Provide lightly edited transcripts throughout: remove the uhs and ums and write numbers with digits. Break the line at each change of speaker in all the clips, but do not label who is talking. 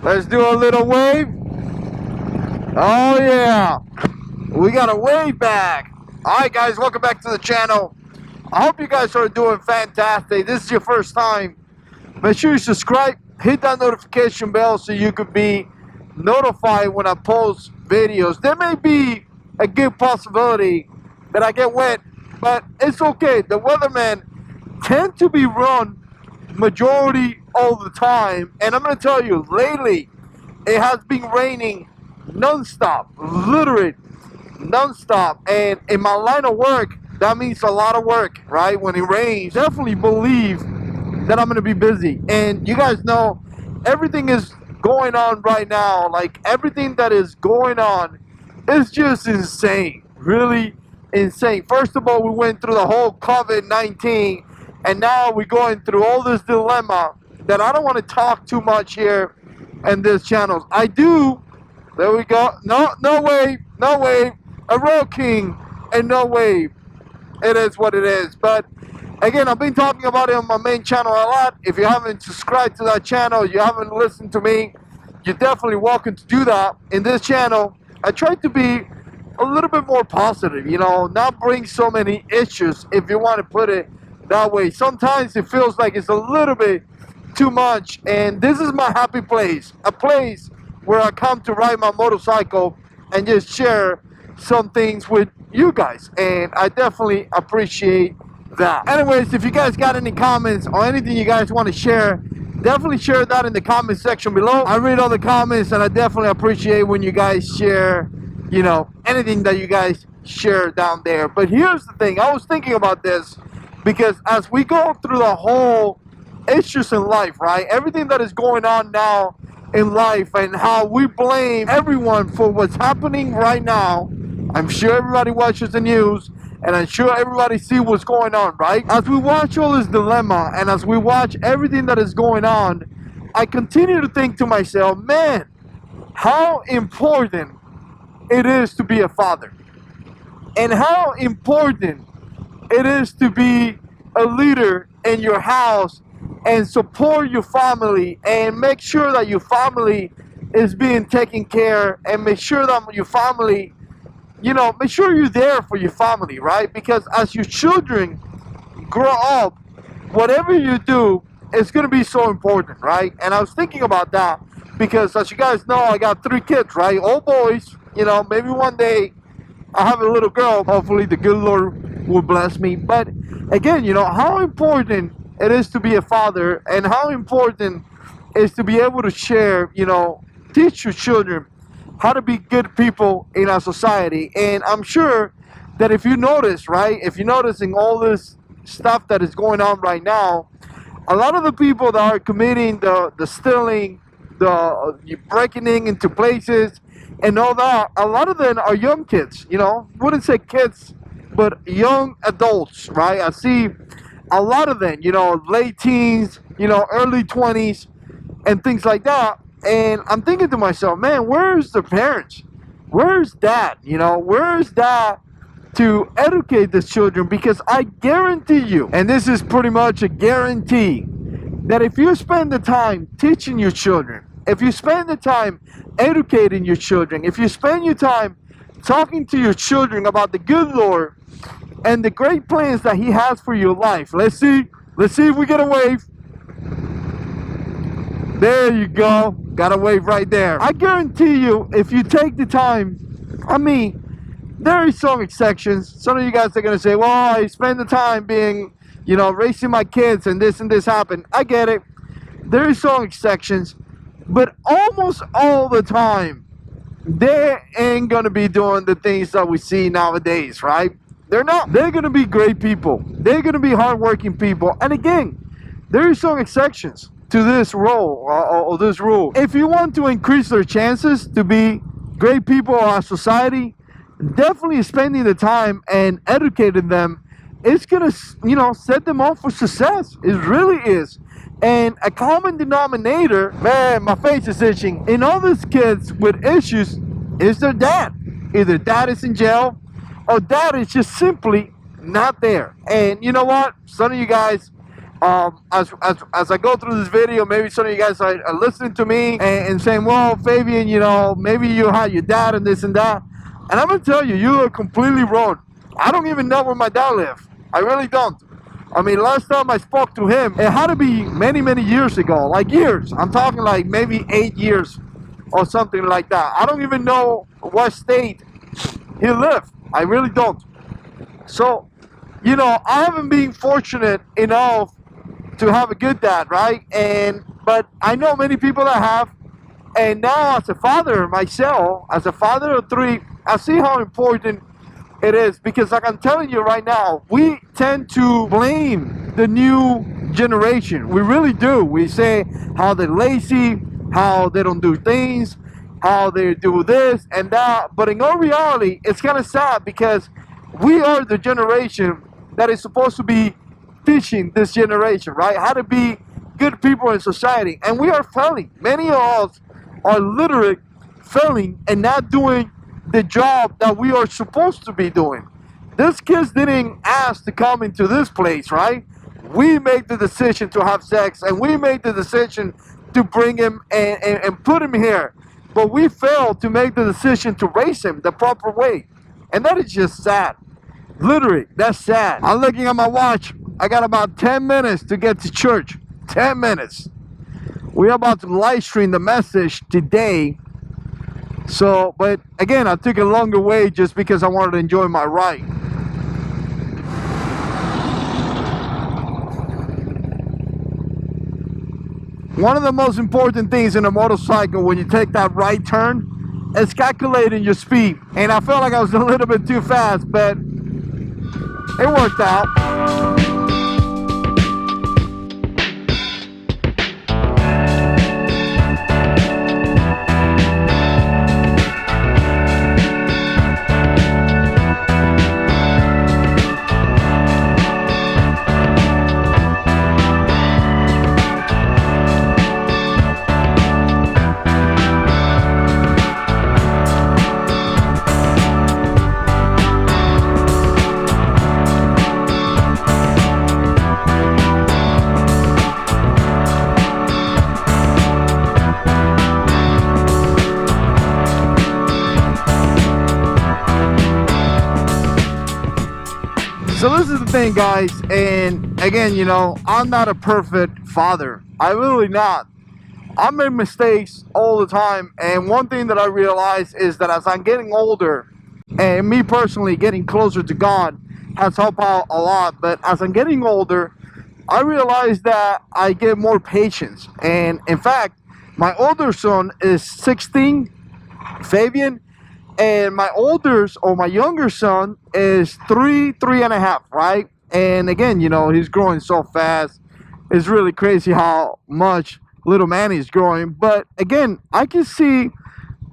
Let's do a little wave. Oh yeah, we got a wave back. Alright guys, welcome back to the channel. I hope you guys are doing fantastic. This is your first time. Make sure you subscribe, hit that notification bell so you could be notified when I post videos. There may be a good possibility that I get wet, but it's okay. The weathermen tend to be run majority all the time, and I'm going to tell you, lately it has been raining non-stop, literally non-stop, and in my line of work that means a lot of work, right? When it rains, definitely believe that I'm going to be busy. And you guys know everything is going on right now, like everything that is going on is just insane, really insane. First of all, we went through the whole COVID-19, and now we're going through all this dilemma that I don't want to talk too much here in this channel. I do. There we go. No wave, no wave. A roll king and no wave. It is what it is. But again, I've been talking about it on my main channel a lot. If you haven't subscribed to that channel, you haven't listened to me, you're definitely welcome to do that. In this channel, I try to be a little bit more positive, you know, not bring so many issues, if you want to put it that way. Sometimes it feels like it's a little bit too much, and this is my happy place, a place where I come to ride my motorcycle and just share some things with you guys, and I definitely appreciate that. Anyways, if you guys got any comments or anything you guys want to share, definitely share that in the comment section below. I read all the comments, and I definitely appreciate when you guys share, you know, anything that you guys share down there. But here's the thing, I was thinking about this because as we go through the whole issues in life, right, everything that is going on now in life and how we blame everyone for what's happening right now. I'm sure everybody watches the news, and I'm sure everybody sees what's going on, right? As we watch all this dilemma, and as we watch everything that is going on, I continue to think to myself, man, how important it is to be a father, and how important it is to be a leader in your house and support your family and make sure that your family is being taken care, and make sure that your family, you know, make sure you're there for your family, right? Because as your children grow up, whatever you do is going to be so important, right? And I was thinking about that because, as you guys know, I got 3 kids, right? All boys. You know, maybe one day I'll have a little girl. Hopefully the good Lord will bless me. But again, you know, how important it is to be a father, and how important it is to be able to share, you know, teach your children how to be good people in our society. And I'm sure that if you notice, right, if you're noticing all this stuff that is going on right now, a lot of the people that are committing the stealing, the breaking into places and all that, a lot of them are young kids, you know, wouldn't say kids, but young adults, right? I see a lot of them, you know, late teens, you know, early 20s and things like that. And I'm thinking to myself, man, where's the parents? Where's that? You know, where's that to educate the children? Because I guarantee you, and this is pretty much a guarantee, that if you spend the time teaching your children, if you spend the time educating your children, if you spend your time talking to your children about the good Lord and the great plans that He has for your life. Let's see if we get a wave. There you go. Got a wave right there. I guarantee you, if you take the time, I mean, there are some exceptions. Some of you guys are going to say, well, I spend the time being, you know, raising my kids and this happened. I get it. There are some exceptions. But almost all the time, they ain't going to be doing the things that we see nowadays, right? They're not. They're going to be great people. They're going to be hardworking people. And again, there are some exceptions to this role or this rule. If you want to increase their chances to be great people in our society, definitely spending the time and educating them, it's going to, you know, set them up for success. It really is. And a common denominator, man, my face is itching, in all these kids with issues is their dad. Either dad is in jail or dad is just simply not there. And you know what? Some of you guys, as I go through this video, maybe some of you guys are listening to me and saying, well, Fabian, you know, maybe you had your dad and this and that. And I'm going to tell you, you are completely wrong. I don't even know where my dad lives. I really don't. I mean, last time I spoke to him, it had to be many, many years ago. Like years. I'm talking like maybe 8 years or something like that. I don't even know what state he lived. I really don't. So, you know, I haven't been fortunate enough to have a good dad, right? But I know many people that have. And now as a father myself, as a father of 3, I see how important it is, because like I'm telling you right now, we tend to blame the new generation. We really do. We say how they're lazy, how they don't do things, how they do this and that. But in all reality, it's kind of sad, because we are the generation that is supposed to be teaching this generation, right? How to be good people in society. And we are failing. Many of us are literally failing and not doing the job that we are supposed to be doing. These kids didn't ask to come into this place, right? We made the decision to have sex, and we made the decision to bring him and put him here. But we failed to make the decision to raise him the proper way. And that is just sad. Literally, that's sad. I'm looking at my watch. I got about 10 minutes to get to church. 10 minutes. We're about to live stream the message today. So, but again, I took a longer way just because I wanted to enjoy my ride. One of the most important things in a motorcycle when you take that right turn is calculating your speed. And I felt like I was a little bit too fast, but it worked out. So this is the thing, guys, and again, you know, I'm not a perfect father. I really not. I make mistakes all the time, and one thing that I realize is that as I'm getting older, and me personally getting closer to God has helped out a lot, but as I'm getting older, I realize that I get more patience. And in fact, my older son is 16, Fabian, and my younger son is 3.5, right? And again, you know, he's growing so fast. It's really crazy how much little Manny is growing. But again, I can see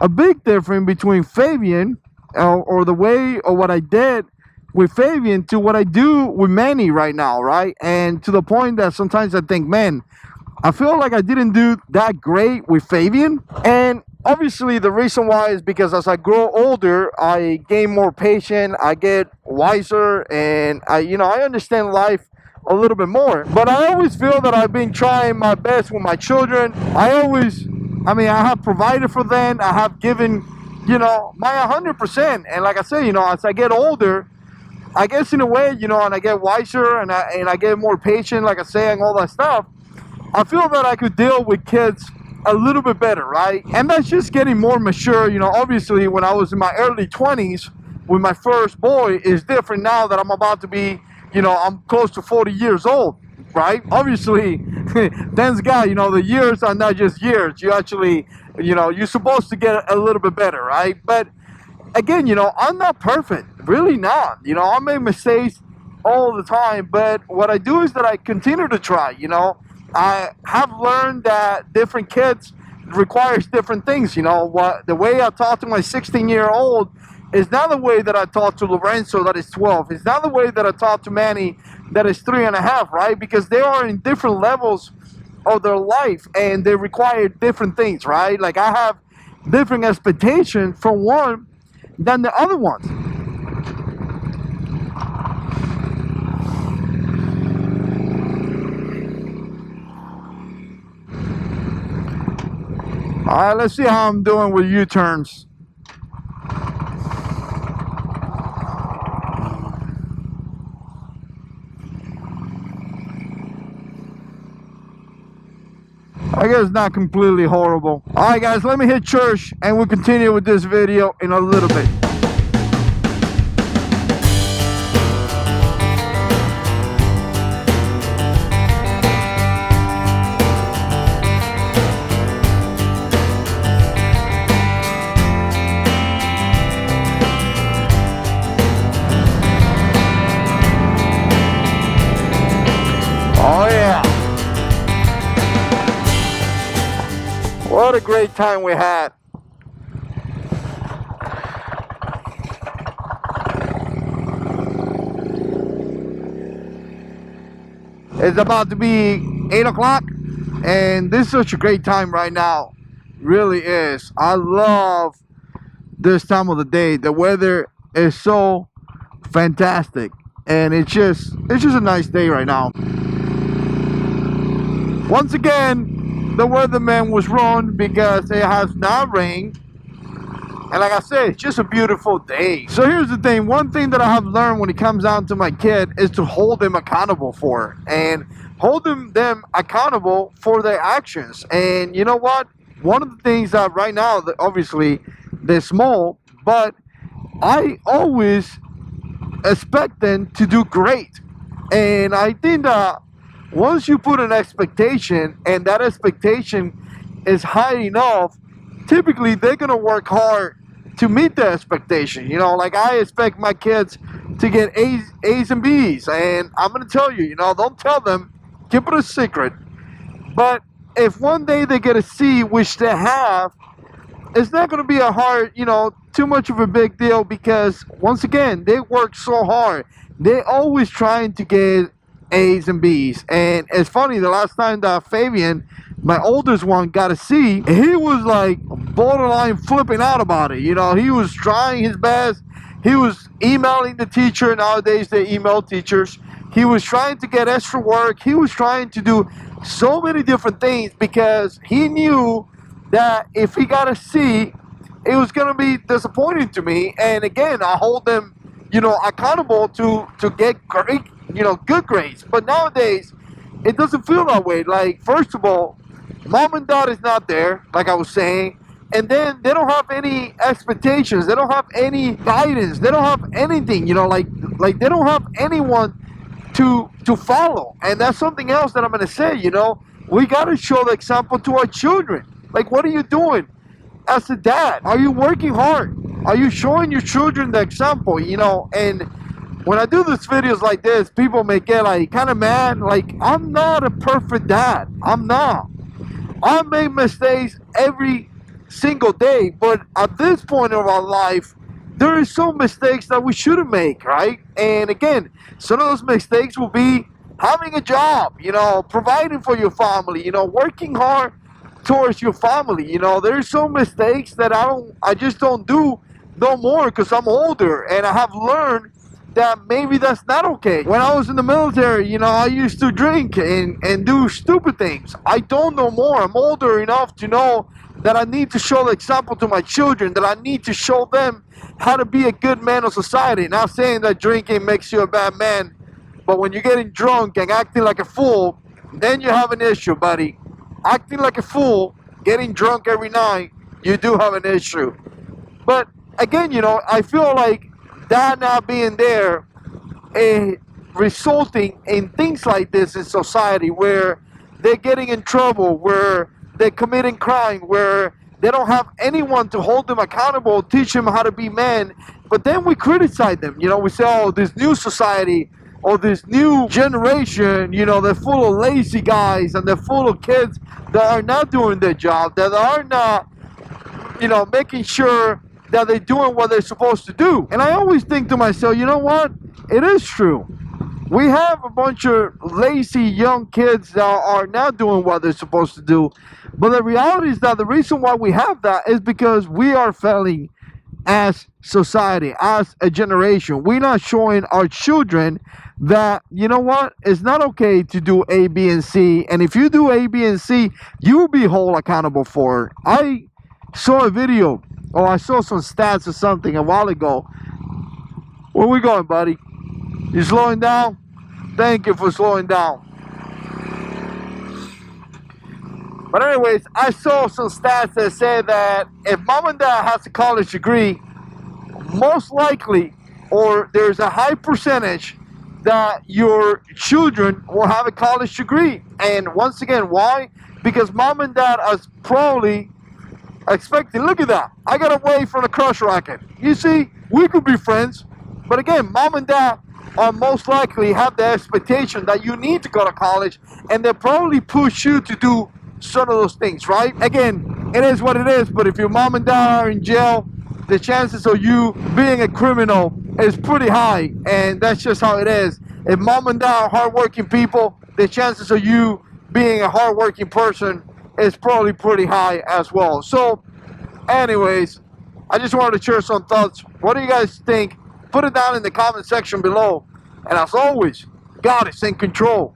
a big difference between Fabian or the way or what I did with Fabian to what I do with Manny right now, right? And to the point that sometimes I think, man, I feel like I didn't do that great with Fabian. And obviously the reason why is because as I grow older, I gain more patience, I get wiser, and I understand life a little bit more. But I always feel that I've been trying my best with my children. I have provided for them. I have given, you know, my 100%. And like I say, you know, as I get older, I guess in a way, you know, and I get wiser and I get more patient, like I say, and all that stuff, I feel that I could deal with kids a little bit better, right? And that's just getting more mature. You know, obviously when I was in my early 20s with my first boy is different now that I'm about to be, you know, I'm close to 40 years old, right? Obviously, thanks God, you know, the years are not just years. You actually, you know, you're supposed to get a little bit better, right? But again, you know, I'm not perfect, really not. You know, I make mistakes all the time, but what I do is that I continue to try, you know. I have learned that different kids requires different things, you know. The way I talk to my 16-year-old is not the way that I talk to Lorenzo that is 12. It's not the way that I talk to Manny that is 3.5, right? Because they are in different levels of their life and they require different things, right? Like I have different expectations from one than the other ones. Alright, let's see how I'm doing with U-turns. I guess not completely horrible. Alright guys, let me hit church and we'll continue with this video in a little bit. Oh yeah. What a great time we had. It's about to be 8 o'clock and this is such a great time right now. Really is. I love this time of the day. The weather is so fantastic and it's just a nice day right now. Once again, the weatherman was wrong because it has not rained. And like I said, it's just a beautiful day. So here's the thing. One thing that I have learned when it comes down to my kid is to hold them accountable for. And holding them accountable for their actions. And you know what? One of the things that right now, obviously, they're small. But I always expect them to do great. And I think that once you put an expectation and that expectation is high enough, typically they're gonna work hard to meet the expectation. You know, like I expect my kids to get A's and B's, and I'm gonna tell you, you know, don't tell them, keep it a secret. But if one day they get a C, which they have, it's not gonna be a hard, you know, too much of a big deal because once again, they work so hard. They're always trying to get A's and B's. And it's funny, the last time that Fabian, my oldest one, got a C, he was like borderline flipping out about it. You know, he was trying his best. He was emailing the teacher. Nowadays they email teachers. He was trying to get extra work. He was trying to do so many different things because he knew that if he got a C, it was going to be disappointing to me. And again, I hold them, you know, accountable to get great, you know, good grades. But nowadays, it doesn't feel that way. Like, first of all, mom and dad is not there, like I was saying. And then they don't have any expectations. They don't have any guidance. They don't have anything, you know, like they don't have anyone to follow. And that's something else that I'm going to say, you know. We got to show the example to our children. Like, what are you doing as a dad? Are you working hard? Are you showing your children the example, you know? And when I do these videos like this, people may get like kind of mad. Like, I'm not a perfect dad. I'm not. I make mistakes every single day. But at this point of our life, there is some mistakes that we shouldn't make, right? And again, some of those mistakes will be having a job, you know, providing for your family, you know, working hard towards your family. You know, there's some mistakes that I just don't do no more because I'm older and I have learned that maybe that's not okay. When I was in the military, you know, I used to drink and do stupid things. I don't no more. I'm older enough to know that I need to show the example to my children, that I need to show them how to be a good man of society. Not saying that drinking makes you a bad man, but when you're getting drunk and acting like a fool, then you have an issue, buddy. Acting like a fool, getting drunk every night, you do have an issue. But again, you know, I feel like that not being there resulting in things like this in society where they're getting in trouble, where they're committing crime, where they don't have anyone to hold them accountable, teach them how to be men. But then we criticize them. You know, we say, oh, this new society or this new generation, you know, they're full of lazy guys and they're full of kids that are not doing their job, that are not, you know, making sure that they're doing what they're supposed to do. And I always think to myself, you know what? It is true. We have a bunch of lazy young kids that are not doing what they're supposed to do. But the reality is that the reason why we have that is because we are failing as society, as a generation. We're not showing our children that, you know what, it's not okay to do A, B, and C. And if you do A, B, and C, you will be held accountable for it. I saw a video, or I saw some stats or something a while ago. Where we going, buddy? You slowing down? Thank you for slowing down. But anyways, I saw some stats that said that if mom and dad has a college degree, most likely, or there's a high percentage that your children will have a college degree. And once again, why? Because mom and dad are probably expecting, look at that, I got away from the crush racket. You see, we could be friends. But again, mom and dad are most likely have the expectation that you need to go to college, and they probably push you to do some of those things, right? Again, it is what it is, but if your mom and dad are in jail, the chances of you being a criminal is pretty high, and that's just how it is. If mom and dad are hardworking people, the chances of you being a hardworking person is probably pretty high as well. So, anyways, I just wanted to share some thoughts. What do you guys think? Put it down in the comment section below. And as always, God is in control.